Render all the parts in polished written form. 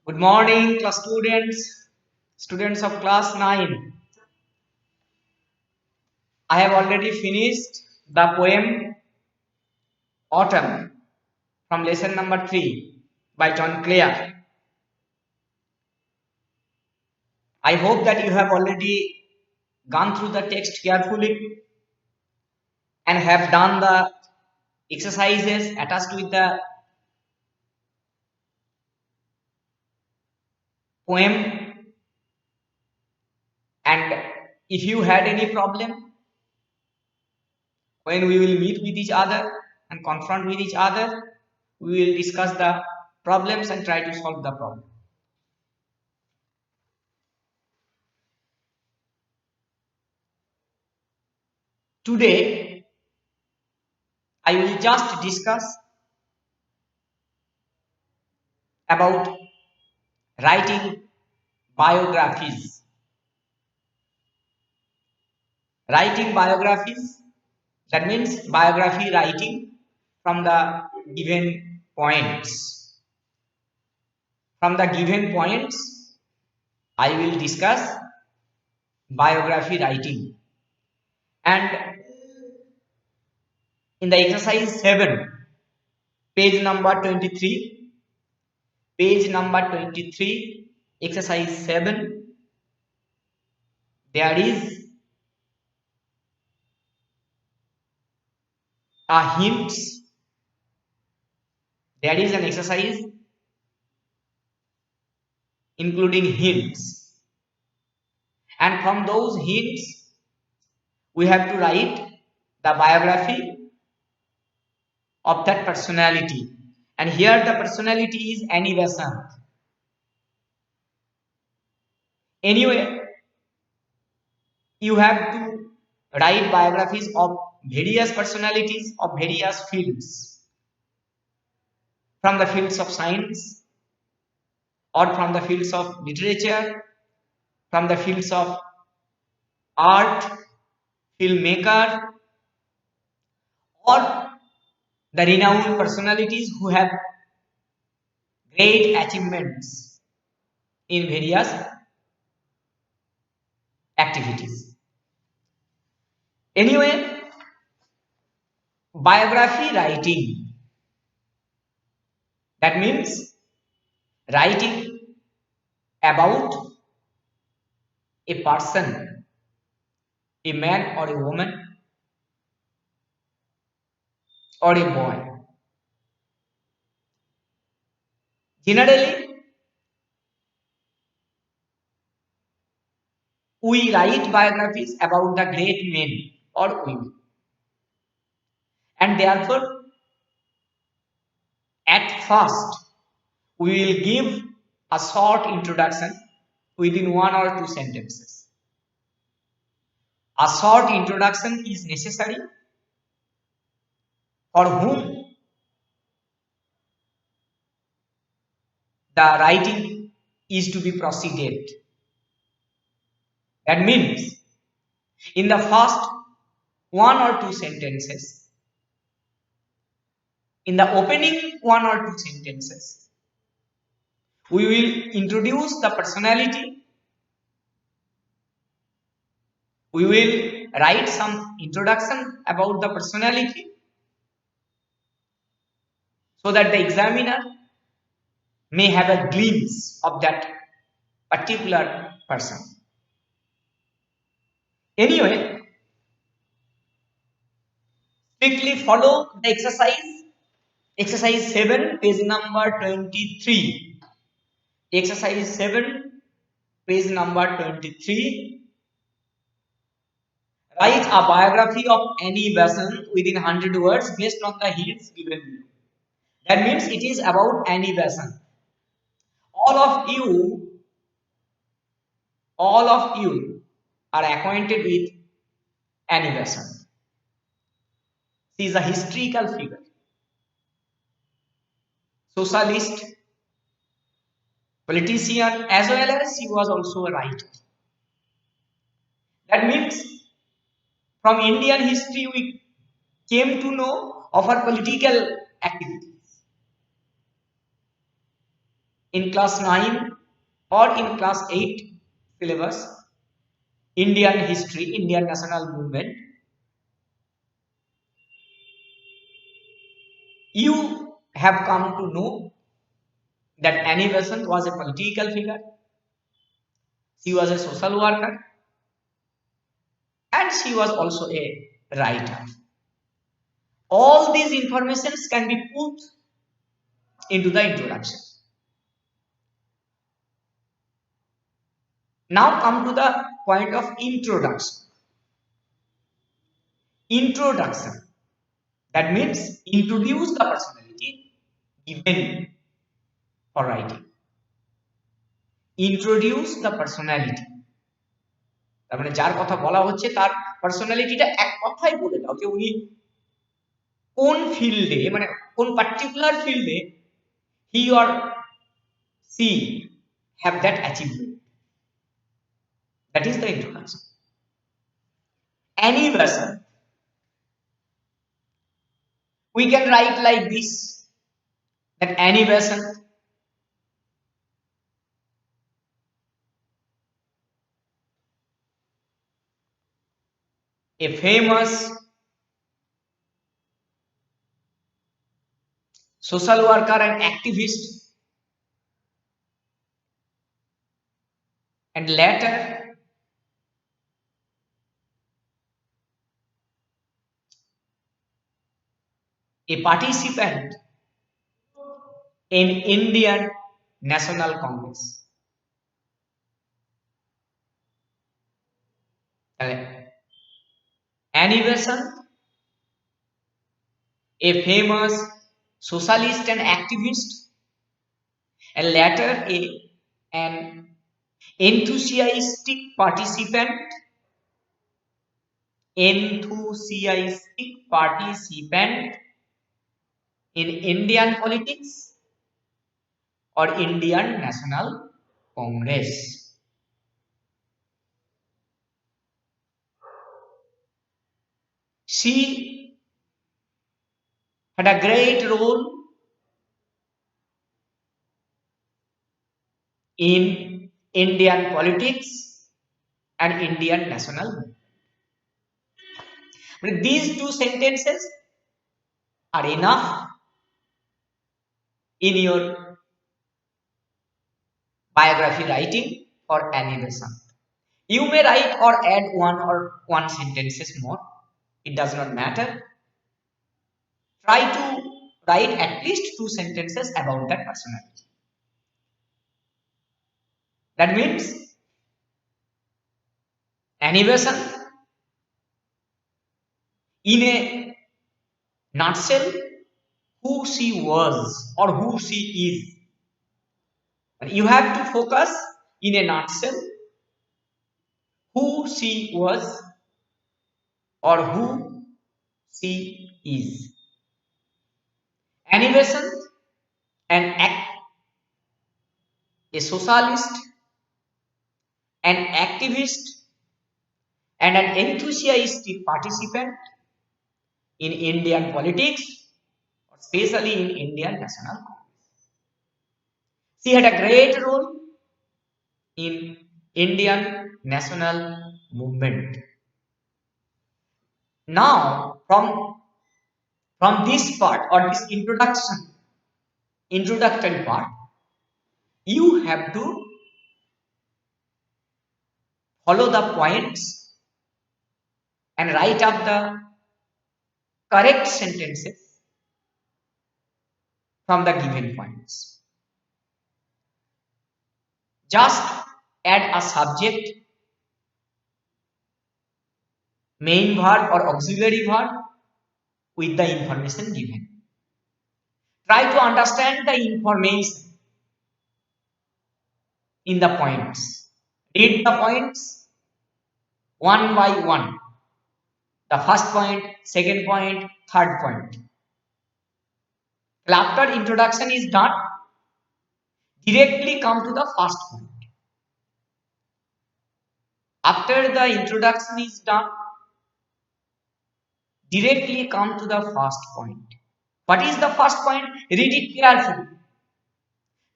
Good morning, class students, students of class 9. I have already finished the poem Autumn from lesson number 3 by John Clare. I hope that you have already gone through the text carefully and have done the exercises attached with the poem. And if you had any problem when we will meet with each other and confront with each other, we will discuss the problems and try to solve the problem. Today, I will just discuss about writing biographies. Writing biographies, that means biography writing from the given points. From the given points, I will discuss biography writing. And in the exercise 7, page number 23, exercise 7, there is a hints. There is an exercise including hints, and from those hints we have to write the biography of that personality. And here the personality is Annie Besant. Anyway, you have to write biographies of various personalities of various fields, from the fields of science or from the fields of literature, from the fields of art, filmmaker, or the renowned personalities who have great achievements in various activities. Anyway, biography writing, that means writing about a person, a man or a woman or a boy. Generally, we write biographies about the great men or women, and therefore, at first, we will give a short introduction within one or two sentences. A short introduction is necessary for whom the writing is to be proceeded. That means, in the first one or two sentences, in the opening one or two sentences, we will introduce the personality. We will write some introduction about the personality so that the examiner may have a glimpse of that particular person. Anyway, strictly follow the exercise. Exercise 7, page number 23. Exercise 7, page number 23. Write a biography of Annie Besant within 100 words based on the hints given below. That means it is about Annie Besant. All of you, all of you are acquainted with Annie Besant. She is a historical figure, socialist, politician, as well as she was also a writer. That means from Indian history we came to know of her political activities. in class 9 or in class 8 syllabus, Indian history, Indian national movement, you have come to know that Annie Besant was a political figure, she was a social worker, and she was also a writer. All these informations can be put into the introduction. Now come to the point of introduction. Introduction. That means introduce the personality given for writing. Introduce the personality. তার মানে যার কথা বলা হচ্ছে তার পার্সোনালিটিটা এক কথায় বলে দাও যে উনি কোন ফিল্ডে, মানে কোন পার্টিকুলার ফিল্ডে he or she have that achievement. That is the introduction. Annie Besant. We can write like this, that Annie Besant a famous social worker and activist, and later a participant in Indian National Congress. Annie Besant, a famous socialist and activist, and later an enthusiastic participant in Indian politics or Indian National Congress. She had a great role in Indian politics and Indian national movement. But these two sentences are enough in your biography writing for Annie Besant. You may write or add one sentences more. It does not matter. Try to write at least 2 sentences about that personality. That means Annie Besant, in a nutshell, who she was or who she is. You have to focus in a nutshell who she was or who she is. Annie Besant, a socialist, an activist, and an enthusiastic participant in Indian politics, especially in Indian National Congress. She had a great role in Indian national movement. Now, from this part or this introductory part, you have to follow the points and write up the correct sentences from the given points. Just add a subject, main verb or auxiliary verb with the information given. Try to understand the information in the points. Read the points one by one. The first point, second point, third point. After introduction is done, directly come to the first point. After the introduction is done, directly come to the first point. What is the first point? Read it carefully.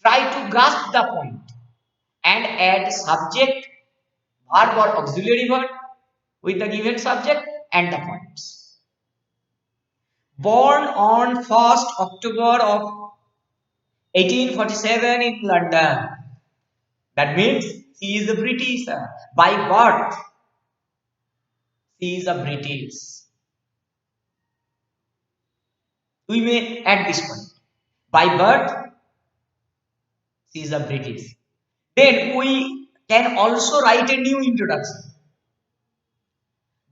Try to grasp the point and add subject, verb or auxiliary verb with the given subject and the points. Born on 1st October of 1847 in London. That means he is a British. By birth, he is a British. We may add this point. By birth, she is a British. Then we can also write a new introduction.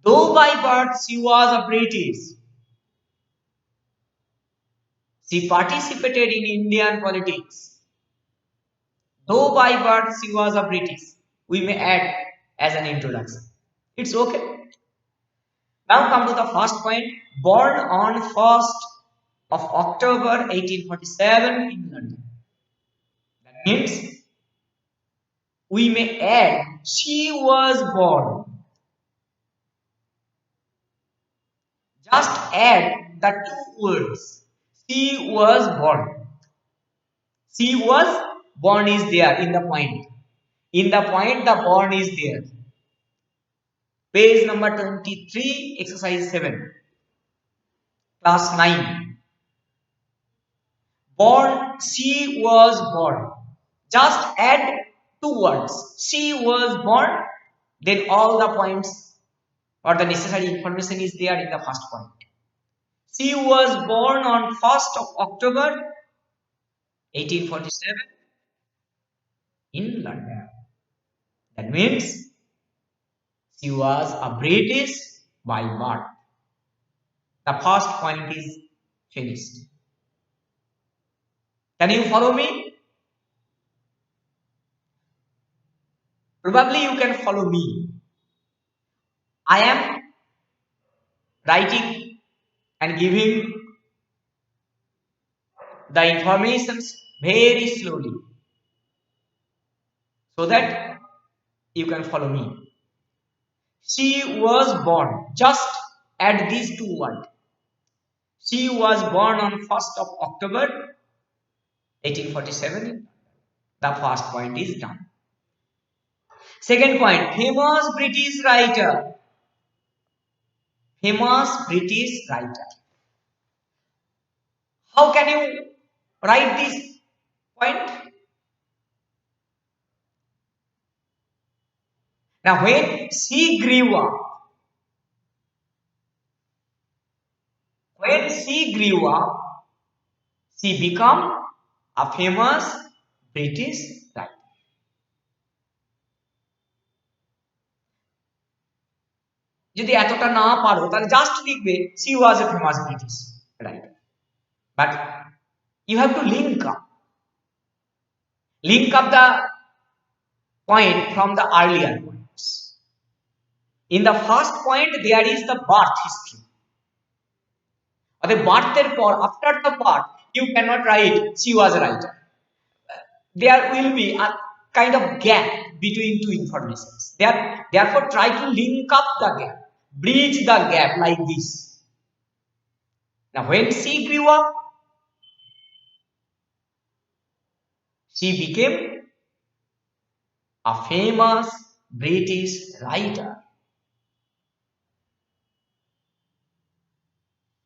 Though by birth she was a British, she participated in Indian politics. Though by birth she was a British, we may add as an introduction. It's okay. Now come to the first point. Born on 1st of October 1847 in London. That means we may add she was born. Just add the two words. She was born. She was born is there in the point. In the point, the born is there. Page number 23, exercise 7, class 9. Born, she was born. Just add two words. She was born, then all the points or the necessary information is there in the first point. She was born on 1st of October 1847 in London. That means she was a British by birth. The first point is finished. Can you follow me? Probably you can follow me. I am writing and giving the informations very slowly so that you can follow me. She was born. Just add these two words. She was born on 1st of October 1847. The first point is done. Second point, famous British writer. Famous British writer. How can you write this point? Now, when she grew up, she became a famous British writer. যদি এতটা না পারো তাহলে just লিখবে she was a famous British writer. But you have to link up the point from the earlier points. In the first point there is the birth history. The birther por after the birth you cannot write she was a writer. There will be a kind of gap between two informations. Therefore try to link up the gap, bridge the gap like this. Now when she grew up, she became a famous British writer.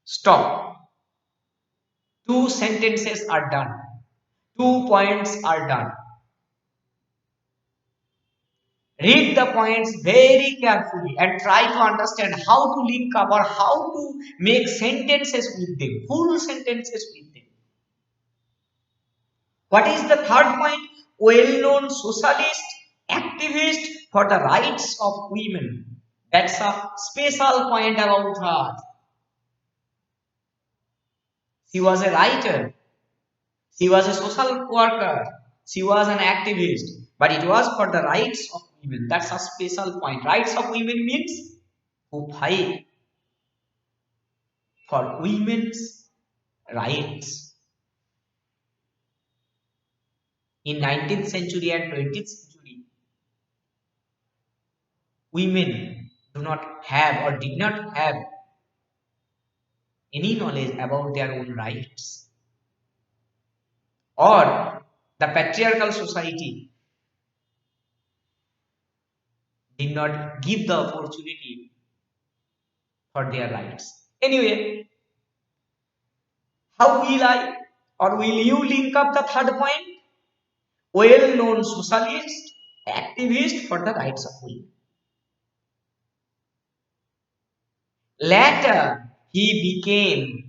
Stop. Two sentences are done. 2 points are done. Read the points very carefully and try to understand how to link up or how to make sentences with them, full sentences with them. What is the third point? Well-known socialist, activist for the rights of women. That's a special point about her. She was a writer. She was a social worker. She was an activist. But it was for the rights of women. That's a special point. Rights of women means who fight for women's rights. In 19th century and 20th century, women do not have or did not have any knowledge about their own rights. Or The patriarchal society did not give the opportunity for their rights. Anyway, how will I or will you link up the third point? Well-known socialist, activist for the rights of women. Later, she became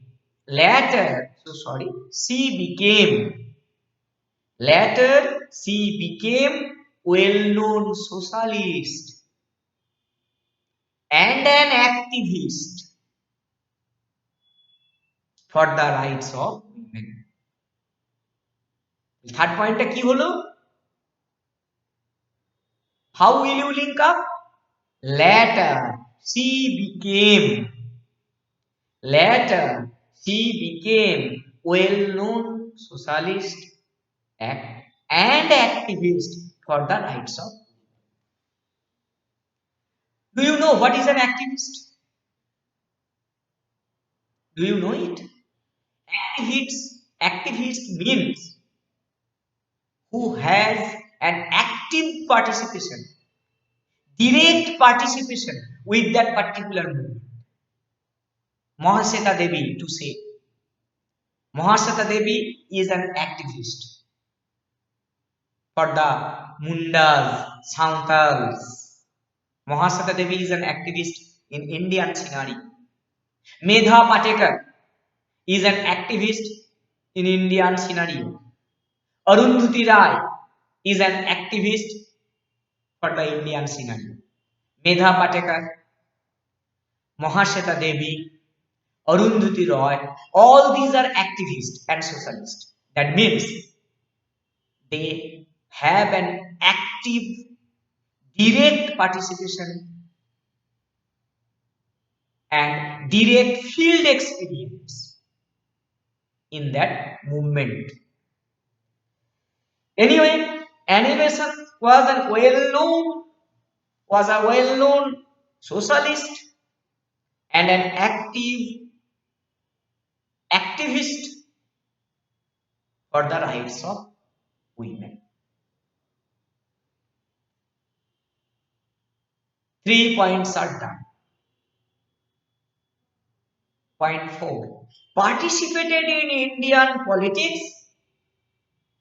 well-known socialist and an activist for the rights of women. Third point কি হলো? How will you link up? Later, she became well-known socialist and activist for the rights of. Do you know what is an activist? Do you know it? Activist means who has an active participation, direct participation with that particular movement. Mahasweta Devi to say. Mahasweta Devi is an activist for the Mundas, Santals. Mahasweta Devi is an activist in Indian scenario. Medha Patekar is an activist in Indian scenario. Arundhati Rai is an activist for the Indian scenario. Medha Patekar, Mahasweta Devi, Arundhati Roy, all these are activists and socialists. That means they have an active, direct participation and direct field experience in that movement. Anyway, animation was a well-known socialist and an activist for the rights of women. 3 points are done. Point 4. Participated in Indian politics.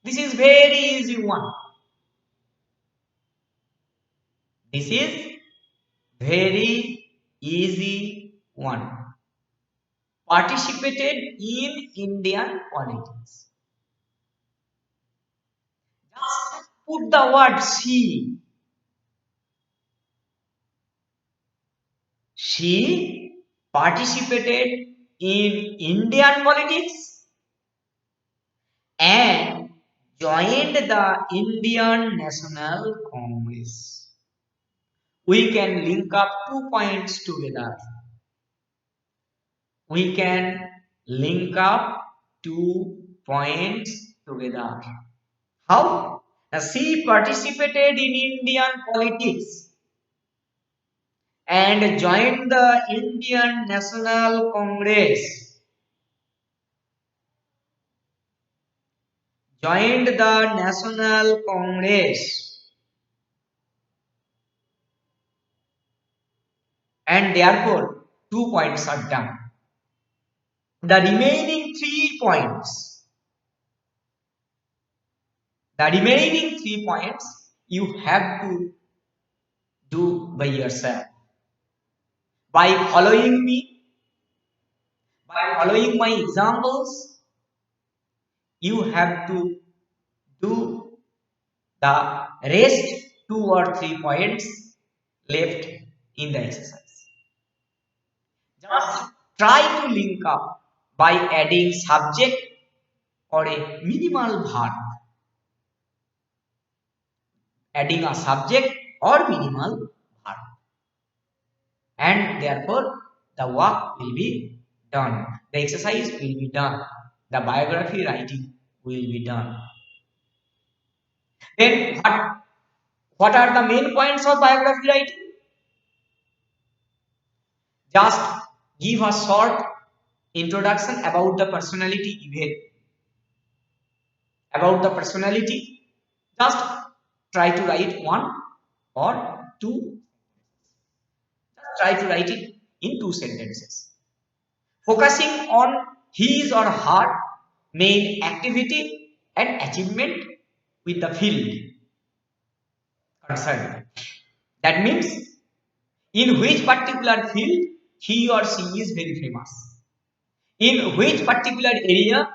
This is very easy one. This is very easy one. Participated in Indian politics. Just put the word she. She participated in Indian politics and joined the Indian National Congress. We can link up 2 points together. We can link up 2 points together. How? She participated in Indian politics and joined the Indian National Congress. Joined the National Congress and therefore 2 points are done. The remaining 3 points, you have to do by yourself. By following me, by following my examples, you have to do the rest 2 or 3 points left in the exercise. Just try to link up by adding subject or a minimal verb. Adding a subject or minimal verb. And therefore, the work will be done. The exercise will be done. The biography writing will be done. Then what are the main points of biography writing? Just give a short introduction about the personality event. about the personality. Just try to write one or two. Just try to write it in two sentences. Focusing on his or her main activity and achievement with the field concerned. That means in which particular field he or she is very famous. In which particular area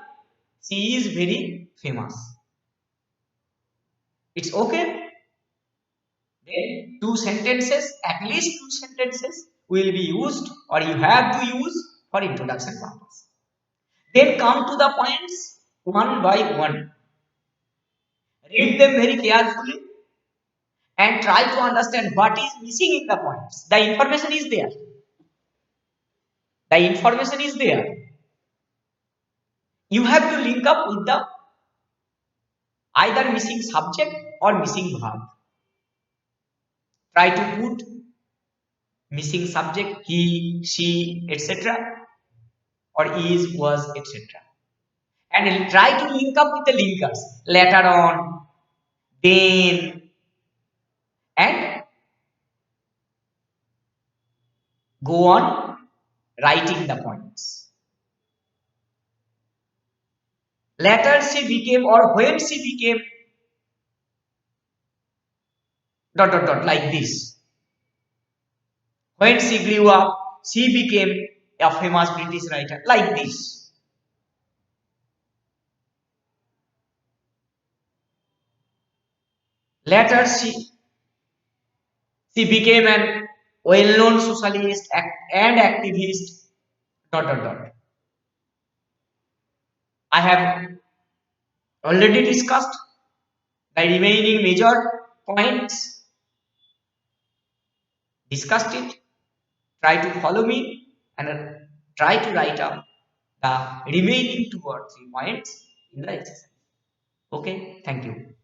she is very famous. It's okay. Then two sentences, at least two sentences will be used or you have to use for introduction purpose. Then come to the points one by one. Read them very carefully and try to understand what is missing in the points. The information is there. The information is there. You have to link up with the either missing subject or missing verb. Try to put missing subject he, she, etc. or is, was, etc. And try to link up with the linkers later on, then, and go on writing the points. Later she became, or when she became, dot dot dot, like this. When she grew up, she became a famous British writer, like this. Later she became an well-known socialist and activist, dot dot dot. I have already discussed the remaining major points, discussed it. Try to follow me and try to write up the remaining 2 or 3 points in the exercise. Okay, thank you.